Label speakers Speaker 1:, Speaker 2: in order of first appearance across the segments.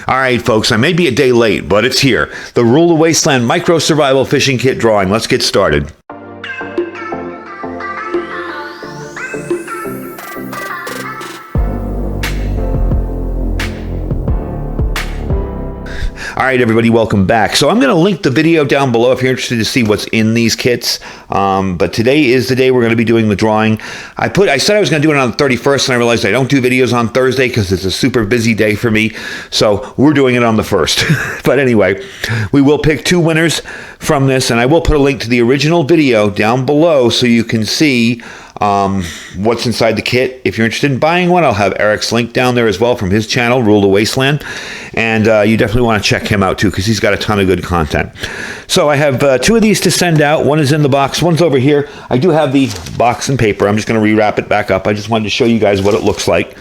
Speaker 1: All right, folks, I may be a day late, but it's here. The Rule of Wasteland Micro Survival Fishing Kit drawing. Let's get started. All right, everybody, welcome back. So I'm going to link the video down below if you're interested to see what's in these kits. But today is the day we're going to be doing the drawing. I said I was going to do it on the 31st, and I realized I don't do videos on Thursday because it's a super busy day for me. So we're doing it on the 1st. But anyway, we will pick 2 winners from this, and I will put a link to the original video down below so you can see what's inside the kit. If you're interested in buying one, I'll have Eric's link down there as well from his channel, Rule of Wasteland. And you definitely want to check him out too, because he's got a ton of good content. So I have 2 of these to send out. One is in the box, one's over here. I do have the box and paper. I'm just going to rewrap it back up. I just wanted to show you guys what it looks like.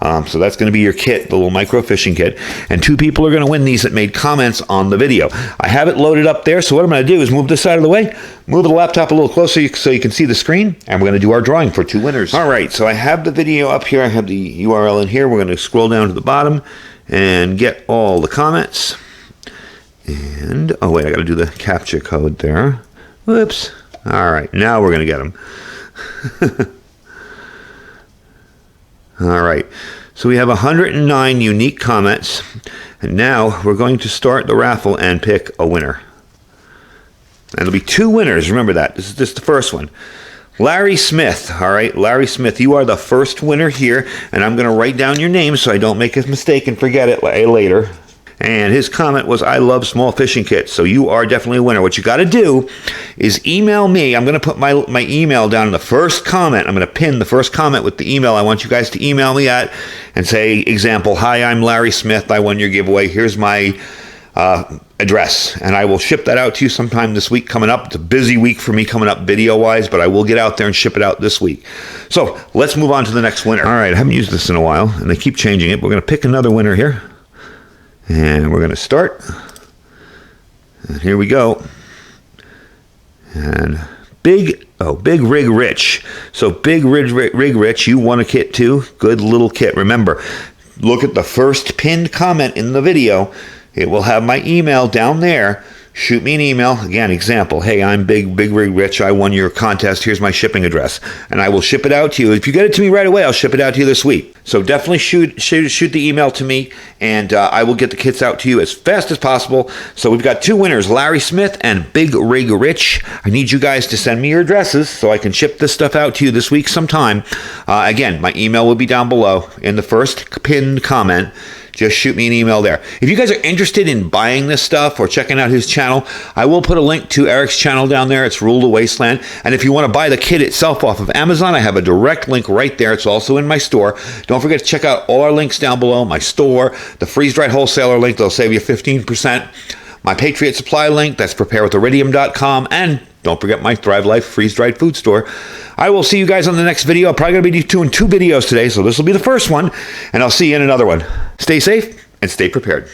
Speaker 1: So that's going to be your kit, the little micro fishing kit. And 2 people are going to win these that made comments on the video. I have it loaded up there, so what I'm going to do is move this out of the way, move the laptop a little closer so you can see the screen, and we're going to do our drawing for 2 winners. All right, so I have the video up here. I have the URL in here. We're going to scroll down to the bottom and get all the comments. And, oh wait, I got to do the captcha code there. Whoops. All right, now we're going to get them. All right, so we have 109 unique comments, and now we're going to start the raffle and pick a winner. And there'll be 2 winners, remember that. This is just the first one. Larry Smith, all right, Larry Smith, you are the first winner here, and I'm going to write down your name so I don't make a mistake and forget it later. And his comment was, I love small fishing kits. So you are definitely a winner. What you got to do is email me. I'm going to put my email down in the first comment. I'm going to pin the first comment with the email I want you guys to email me at and say, example, hi, I'm Larry Smith. I won your giveaway. Here's my address. And I will ship that out to you sometime this week coming up. It's a busy week for me coming up video-wise, but I will get out there and ship it out this week. So let's move on to the next winner. All right, I haven't used this in a while, and they keep changing it. We're going to pick another winner here. And we're going to start. And here we go. And Big Rig Rich. So Big Rig Rich, you won a kit too. Good little kit. Remember, look at the first pinned comment in the video. It will have my email down there. Shoot me an email. Again, example, hey, I'm Big Rig Rich. I won your contest. Here's my shipping address. And I will ship it out to you. If you get it to me right away, I'll ship it out to you this week. So definitely shoot the email to me, and I will get the kits out to you as fast as possible. So we've got 2 winners, Larry Smith and Big Rig Rich. I need you guys to send me your addresses so I can ship this stuff out to you this week sometime. Again, my email will be down below in the first pinned comment. Just shoot me an email there. If you guys are interested in buying this stuff or checking out his channel, I will put a link to Eric's channel down there. It's Rule of Wasteland. And if you want to buy the kit itself off of Amazon, I have a direct link right there. It's also in my store. Don't forget to check out all our links down below. My store, the freeze-dried wholesaler link, they'll save you 15%. My Patriot Supply link, that's preparewithiridium.com. And don't forget my Thrive Life freeze-dried food store. I will see you guys on the next video. I'm probably going to be doing 2 videos today, so this will be the first one, and I'll see you in another one. Stay safe and stay prepared.